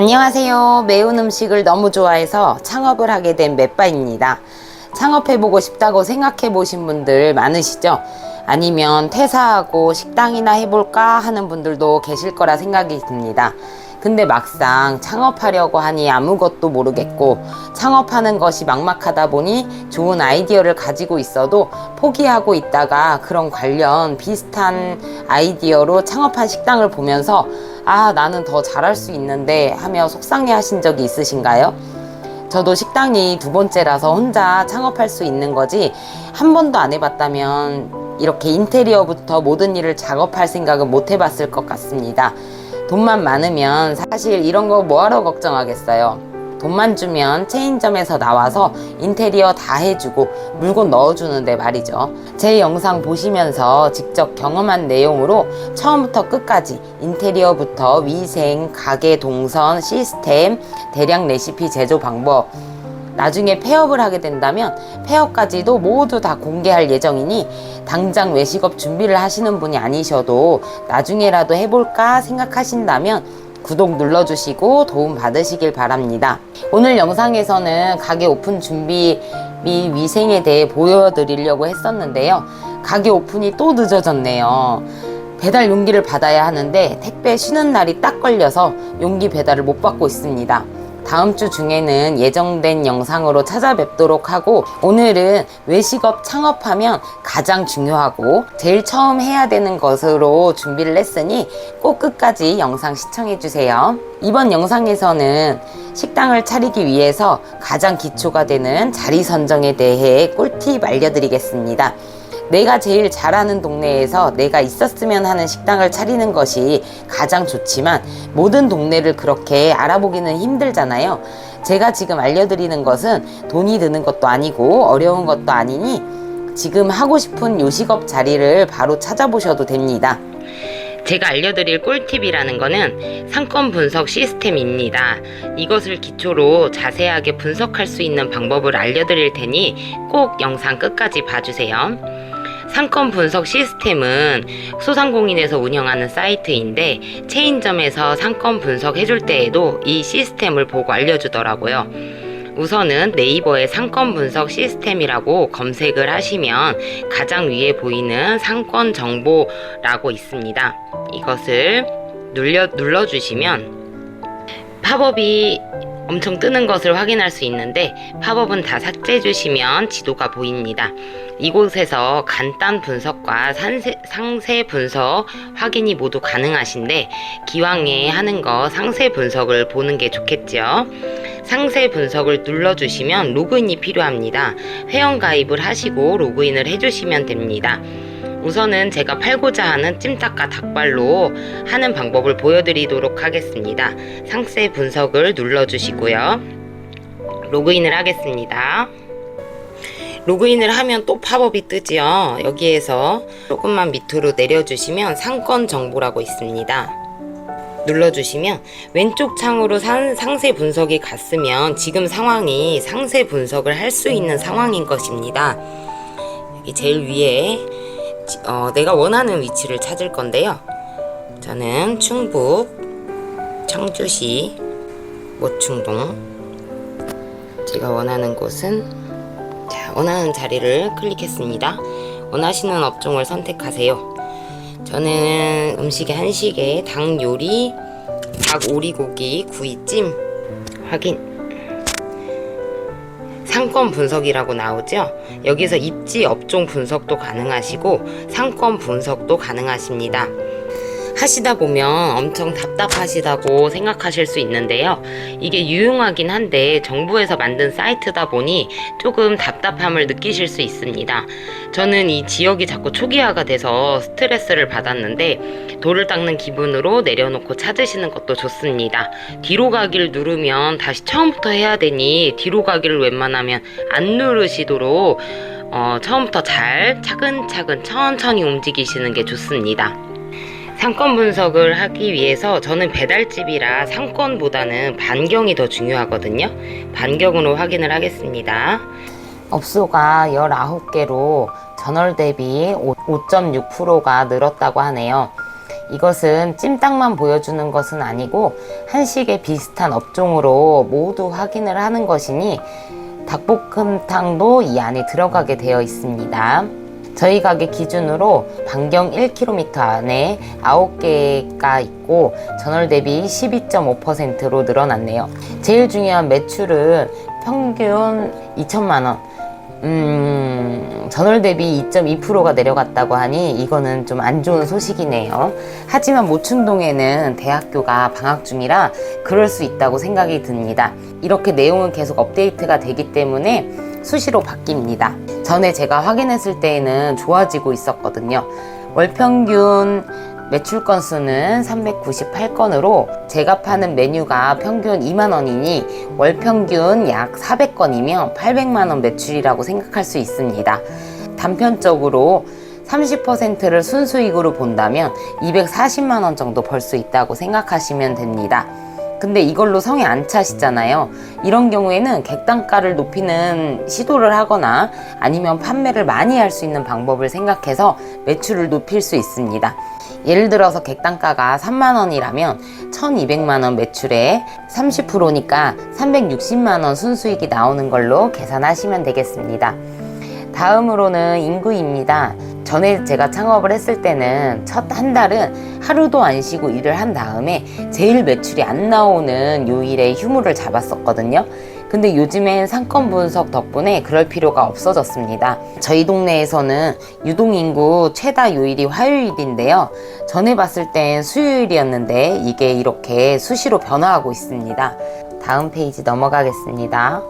안녕하세요. 매운 음식을 너무 좋아해서 창업을 하게 된 맷바입니다. 창업해보고 싶다고 생각해 보신 분들 많으시죠? 아니면 퇴사하고 식당이나 해볼까 하는 분들도 계실 거라 생각이 듭니다. 근데 막상 창업하려고 하니 아무것도 모르겠고 창업하는 것이 막막하다 보니 좋은 아이디어를 가지고 있어도 포기하고 있다가 그런 관련 비슷한 아이디어로 창업한 식당을 보면서 나는 더 잘할 수 있는데 하며 속상해 하신 적이 있으신가요? 저도 식당이 두 번째라서 혼자 창업할 수 있는 거지 한 번도 안 해봤다면 이렇게 인테리어부터 모든 일을 작업할 생각은 못 해봤을 것 같습니다. 돈만 많으면 사실 이런 거 뭐하러 걱정하겠어요. 돈만 주면 체인점에서 나와서 인테리어 다 해주고 물건 넣어주는데 말이죠. 제 영상 보시면서 직접 경험한 내용으로 처음부터 끝까지 인테리어부터 위생, 가게 동선, 시스템, 대량 레시피 제조 방법, 나중에 폐업을 하게 된다면 폐업까지도 모두 다 공개할 예정이니 당장 외식업 준비를 하시는 분이 아니셔도 나중에라도 해볼까 생각하신다면 구독 눌러주시고 도움 받으시길 바랍니다. 오늘 영상에서는 가게 오픈 준비 및 위생에 대해 보여드리려고 했었는데요. 가게 오픈이 또 늦어졌네요. 배달 용기를 받아야 하는데 택배 쉬는 날이 딱 걸려서 용기 배달을 못 받고 있습니다. 다음 주 중에는 예정된 영상으로 찾아뵙도록 하고, 오늘은 외식업 창업하면 가장 중요하고 제일 처음 해야 되는 것으로 준비를 했으니 꼭 끝까지 영상 시청해주세요. 이번 영상에서는 식당을 차리기 위해서 가장 기초가 되는 자리 선정에 대해 꿀팁 알려드리겠습니다. 내가 제일 잘하는 동네에서 내가 있었으면 하는 식당을 차리는 것이 가장 좋지만 모든 동네를 그렇게 알아보기는 힘들잖아요. 제가 지금 알려드리는 것은 돈이 드는 것도 아니고 어려운 것도 아니니 지금 하고 싶은 요식업 자리를 바로 찾아보셔도 됩니다. 제가 알려드릴 꿀팁이라는 거는 상권 분석 시스템입니다. 이것을 기초로 자세하게 분석할 수 있는 방법을 알려드릴 테니 꼭 영상 끝까지 봐주세요. 상권 분석 시스템은 소상공인에서 운영하는 사이트인데 체인점에서 상권 분석해줄 때에도 이 시스템을 보고 알려주더라고요. 우선은 네이버에 상권 분석 시스템이라고 검색을 하시면 가장 위에 보이는 상권 정보라고 있습니다. 이것을 눌러주시면 팝업이 엄청 뜨는 것을 확인할 수 있는데 팝업은 다 삭제해 주시면 지도가 보입니다. 이곳에서 간단 분석과 상세 분석 확인이 모두 가능하신데 기왕에 하는 거 상세 분석을 보는 게 좋겠죠. 상세 분석을 눌러주시면 로그인이 필요합니다. 회원 가입을 하시고 로그인을 해주시면 됩니다. 우선은 제가 팔고자 하는 찜닭과 닭발로 하는 방법을 보여드리도록 하겠습니다. 상세 분석을 눌러주시고요. 로그인을 하겠습니다. 로그인을 하면 또 팝업이 뜨지요. 여기에서 조금만 밑으로 내려주시면 상권 정보라고 있습니다. 눌러주시면 왼쪽 창으로 상세 분석이 갔으면 지금 상황이 상세 분석을 할 수 있는 상황인 것입니다. 여기 제일 위에 내가 원하는 위치를 찾을 건데요. 저는 충북 청주시 모충동, 제가 원하는 곳은 원하는 자리를 클릭했습니다. 원하시는 업종을 선택하세요. 저는 음식의 한식에 닭 요리, 닭 오리고기, 구이찜 확인. 상권 분석이라고 나오죠. 여기서 입지 업종 분석도 가능하시고 상권 분석도 가능하십니다. 하시다 보면 엄청 답답하시다고 생각하실 수 있는데요. 이게 유용하긴 한데 정부에서 만든 사이트다 보니 조금 답답함을 느끼실 수 있습니다. 저는 이 지역이 자꾸 초기화가 돼서 스트레스를 받았는데 돌을 닦는 기분으로 내려놓고 찾으시는 것도 좋습니다. 뒤로 가기를 누르면 다시 처음부터 해야 되니 뒤로 가기를 웬만하면 안 누르시도록 처음부터 잘 차근차근 천천히 움직이시는 게 좋습니다. 상권 분석을 하기 위해서 저는 배달집이라 상권보다는 반경이 더 중요하거든요. 반경으로 확인을 하겠습니다. 업소가 19개로 전월 대비 5.6%가 늘었다고 하네요. 이것은 찜닭만 보여주는 것은 아니고 한식에 비슷한 업종으로 모두 확인을 하는 것이니 닭볶음탕도 이 안에 들어가게 되어 있습니다. 저희 가게 기준으로 반경 1km 안에 9개가 있고 전월 대비 12.5%로 늘어났네요. 제일 중요한 매출은 평균 2천만 원. 전월 대비 2.2%가 내려갔다고 하니 이거는 좀 안 좋은 소식이네요. 하지만 모충동에는 대학교가 방학 중이라 그럴 수 있다고 생각이 듭니다. 이렇게 내용은 계속 업데이트가 되기 때문에 수시로 바뀝니다. 전에 제가 확인했을 때에는 좋아지고 있었거든요. 월 평균 매출 건수는 398건으로 제가 파는 메뉴가 평균 2만원이니 월 평균 약 400건이면 800만원 매출이라고 생각할 수 있습니다. 단편적으로 30%를 순수익으로 본다면 240만원 정도 벌 수 있다고 생각하시면 됩니다. 근데 이걸로 성에 안 차시잖아요. 이런 경우에는 객단가를 높이는 시도를 하거나 아니면 판매를 많이 할 수 있는 방법을 생각해서 매출을 높일 수 있습니다. 예를 들어서 객단가가 3만원이라면 1200만원 매출에 30%니까 360만원 순수익이 나오는 걸로 계산하시면 되겠습니다. 다음으로는 인구입니다. 전에 제가 창업을 했을 때는 첫 한 달은 하루도 안 쉬고 일을 한 다음에 제일 매출이 안 나오는 요일에 휴무를 잡았었거든요. 근데 요즘엔 상권 분석 덕분에 그럴 필요가 없어졌습니다. 저희 동네에서는 유동인구 최다 요일이 화요일인데요. 전에 봤을 땐 수요일이었는데 이게 이렇게 수시로 변화하고 있습니다. 다음 페이지 넘어가겠습니다.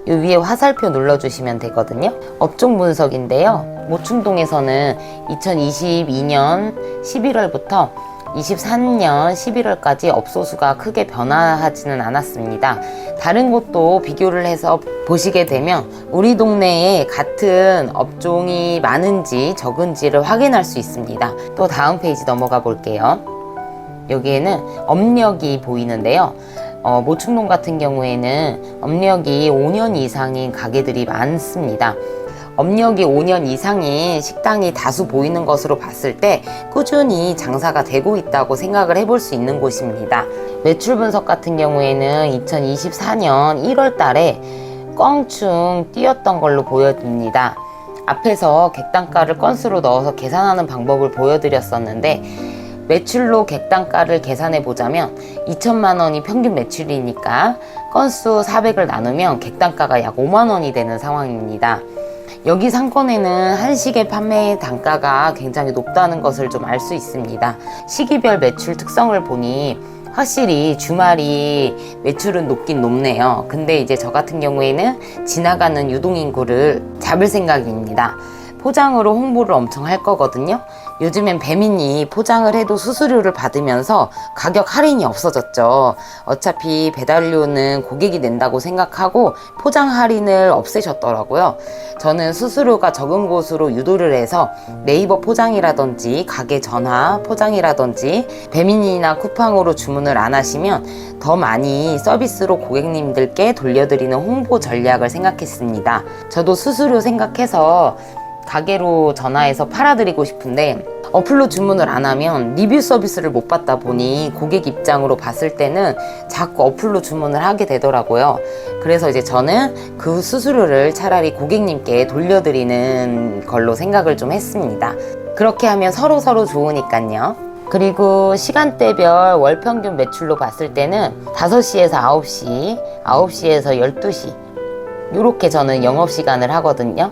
이 위에 화살표 눌러주시면 되거든요. 업종 분석인데요. 모충동에서는 2022년 11월부터 23년 11월까지 업소수가 크게 변화하지는 않았습니다. 다른 곳도 비교를 해서 보시게 되면 우리 동네에 같은 업종이 많은지 적은지를 확인할 수 있습니다. 또 다음 페이지 넘어가 볼게요. 여기에는 업력이 보이는데요. 모충동 같은 경우에는 업력이 5년 이상인 가게들이 많습니다. 업력이 5년 이상인 식당이 다수 보이는 것으로 봤을 때 꾸준히 장사가 되고 있다고 생각을 해볼 수 있는 곳입니다. 매출 분석 같은 경우에는 2024년 1월 달에 껑충 뛰었던 걸로 보여집니다. 앞에서 객단가를 건수로 넣어서 계산하는 방법을 보여드렸었는데 매출로 객단가를 계산해 보자면 2천만 원이 평균 매출이니까 건수 400을 나누면 객단가가 약 5만 원이 되는 상황입니다. 여기 상권에는 한식의 판매 단가가 굉장히 높다는 것을 좀 알 수 있습니다. 시기별 매출 특성을 보니 확실히 주말이 매출은 높긴 높네요. 근데 이제 저 같은 경우에는 지나가는 유동인구를 잡을 생각입니다. 포장으로 홍보를 엄청 할 거거든요. 요즘엔 배민이 포장을 해도 수수료를 받으면서 가격 할인이 없어졌죠. 어차피 배달료는 고객이 낸다고 생각하고 포장 할인을 없애셨더라고요. 저는 수수료가 적은 곳으로 유도를 해서 네이버 포장이라든지 가게 전화 포장이라든지 배민이나 쿠팡으로 주문을 안 하시면 더 많이 서비스로 고객님들께 돌려드리는 홍보 전략을 생각했습니다. 저도 수수료 생각해서 가게로 전화해서 팔아드리고 싶은데 어플로 주문을 안 하면 리뷰 서비스를 못 받다 보니 고객 입장으로 봤을 때는 자꾸 어플로 주문을 하게 되더라고요. 그래서 이제 저는 그 수수료를 차라리 고객님께 돌려드리는 걸로 생각을 좀 했습니다. 그렇게 하면 서로 좋으니까요. 그리고 시간대별 월 평균 매출로 봤을 때는 5시에서 9시, 9시에서 12시 이렇게 저는 영업시간을 하거든요.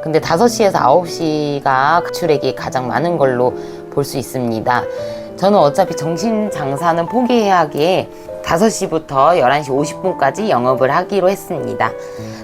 근데 5시에서 9시가 매출액이 가장 많은 걸로 볼 수 있습니다. 저는 어차피 점심 장사는 포기해야 하기에 5시부터 11시 50분까지 영업을 하기로 했습니다.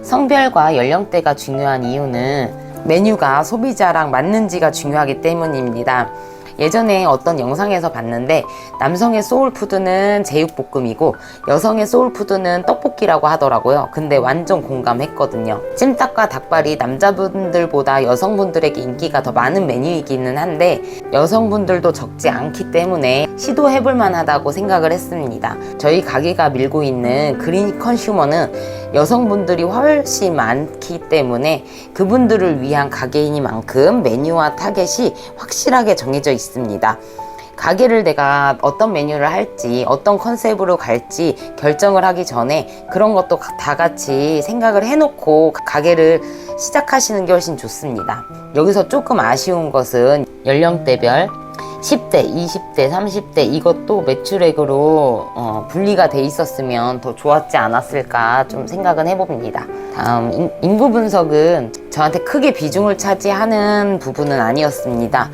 성별과 연령대가 중요한 이유는 메뉴가 소비자랑 맞는지가 중요하기 때문입니다. 예전에 어떤 영상에서 봤는데 남성의 소울푸드는 제육볶음이고 여성의 소울푸드는 떡볶이라고 하더라고요. 근데 완전 공감했거든요. 찜닭과 닭발이 남자분들보다 여성분들에게 인기가 더 많은 메뉴이기는 한데 여성분들도 적지 않기 때문에 시도해볼 만하다고 생각을 했습니다. 저희 가게가 밀고 있는 그린 컨슈머는 여성분들이 훨씬 많기 때문에 그분들을 위한 가게이니만큼 메뉴와 타겟이 확실하게 정해져 있습니다. 가게를 내가 어떤 메뉴를 할지 어떤 컨셉으로 갈지 결정을 하기 전에 그런 것도 다 같이 생각을 해놓고 가게를 시작하시는 게 훨씬 좋습니다. 여기서 조금 아쉬운 것은 연령대별 10대, 20대, 30대 이것도 매출액으로 분리가 돼 있었으면 더 좋았지 않았을까 좀 생각은 해봅니다. 다음 인구 분석은 저한테 크게 비중을 차지하는 부분은 아니었습니다.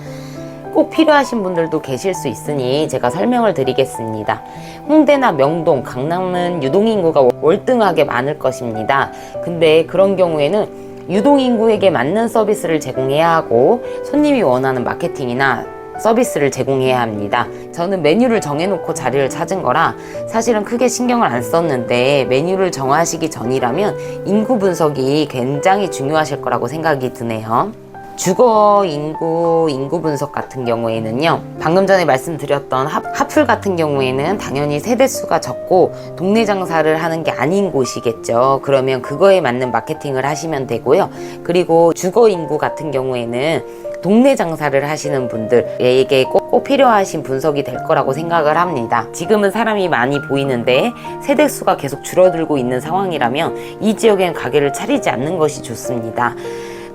꼭 필요하신 분들도 계실 수 있으니 제가 설명을 드리겠습니다. 홍대나 명동, 강남은 유동인구가 월등하게 많을 것입니다. 근데 그런 경우에는 유동인구에게 맞는 서비스를 제공해야 하고 손님이 원하는 마케팅이나 서비스를 제공해야 합니다. 저는 메뉴를 정해놓고 자리를 찾은 거라 사실은 크게 신경을 안 썼는데 메뉴를 정하시기 전이라면 인구 분석이 굉장히 중요하실 거라고 생각이 드네요. 주거 인구 분석 같은 경우에는요, 방금 전에 말씀드렸던 하풀 같은 경우에는 당연히 세대수가 적고 동네 장사를 하는 게 아닌 곳이겠죠. 그러면 그거에 맞는 마케팅을 하시면 되고요. 그리고 주거 인구 같은 경우에는 동네 장사를 하시는 분들에게 꼭 필요하신 분석이 될 거라고 생각을 합니다. 지금은 사람이 많이 보이는데 세대수가 계속 줄어들고 있는 상황이라면 이 지역엔 가게를 차리지 않는 것이 좋습니다.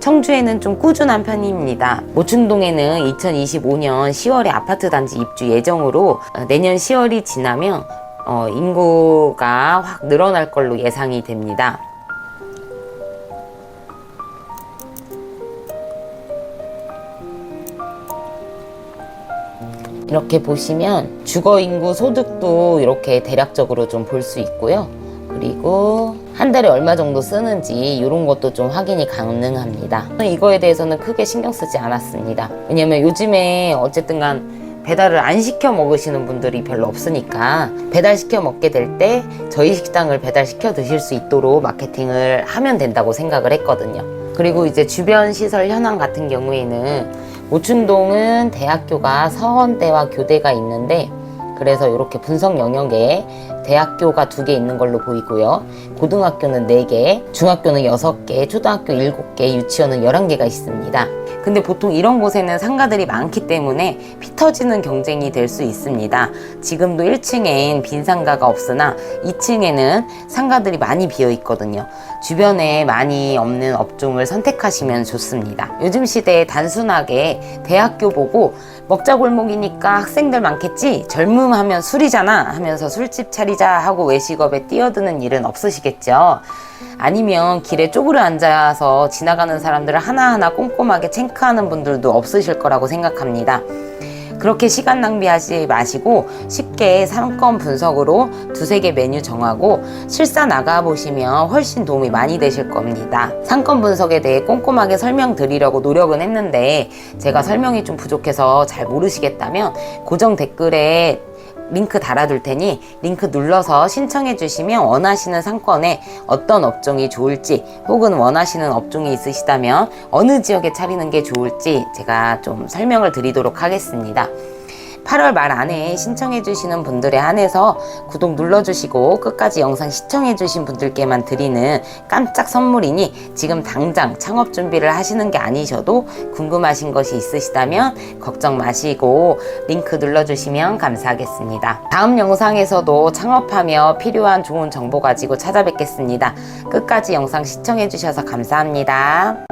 청주에는 좀 꾸준한 편입니다. 모충동에는 2025년 10월에 아파트 단지 입주 예정으로 내년 10월이 지나면 인구가 확 늘어날 걸로 예상이 됩니다. 이렇게 보시면 주거인구 소득도 이렇게 대략적으로 좀 볼 수 있고요. 그리고 한 달에 얼마 정도 쓰는지 이런 것도 좀 확인이 가능합니다. 이거에 대해서는 크게 신경 쓰지 않았습니다. 왜냐면 요즘에 어쨌든 간 배달을 안 시켜 먹으시는 분들이 별로 없으니까 배달시켜 먹게 될 때 저희 식당을 배달시켜 드실 수 있도록 마케팅을 하면 된다고 생각을 했거든요. 그리고 이제 주변 시설 현황 같은 경우에는 모충동은 대학교가 서원대와 교대가 있는데 그래서 이렇게 분석 영역에 대학교가 2개 있는 걸로 보이고요. 고등학교는 4개, 중학교는 6개, 초등학교 7개, 유치원은 11개가 있습니다. 근데 보통 이런 곳에는 상가들이 많기 때문에 피 터지는 경쟁이 될 수 있습니다. 지금도 1층엔 빈 상가가 없으나 2층에는 상가들이 많이 비어 있거든요. 주변에 많이 없는 업종을 선택하시면 좋습니다. 요즘 시대에 단순하게 대학교 보고 먹자골목이니까 학생들 많겠지, 젊음 하면 술이잖아 하면서 술집 차리자 하고 외식업에 뛰어드는 일은 없으시겠죠. 아니면 길에 쪼그려 앉아서 지나가는 사람들을 하나하나 꼼꼼하게 체크하는 분들도 없으실 거라고 생각합니다. 그렇게 시간 낭비하지 마시고 쉽게 상권 분석으로 2-3개 메뉴 정하고 실사 나가보시면 훨씬 도움이 많이 되실 겁니다. 상권 분석에 대해 꼼꼼하게 설명드리려고 노력은 했는데 제가 설명이 좀 부족해서 잘 모르시겠다면 고정 댓글에 링크 달아둘 테니 링크 눌러서 신청해 주시면 원하시는 상권에 어떤 업종이 좋을지 혹은 원하시는 업종이 있으시다면 어느 지역에 차리는 게 좋을지 제가 좀 설명을 드리도록 하겠습니다. 8월 말 안에 신청해 주시는 분들에 한해서 구독 눌러주시고 끝까지 영상 시청해 주신 분들께만 드리는 깜짝 선물이니 지금 당장 창업 준비를 하시는 게 아니셔도 궁금하신 것이 있으시다면 걱정 마시고 링크 눌러주시면 감사하겠습니다. 다음 영상에서도 창업하며 필요한 좋은 정보 가지고 찾아뵙겠습니다. 끝까지 영상 시청해 주셔서 감사합니다.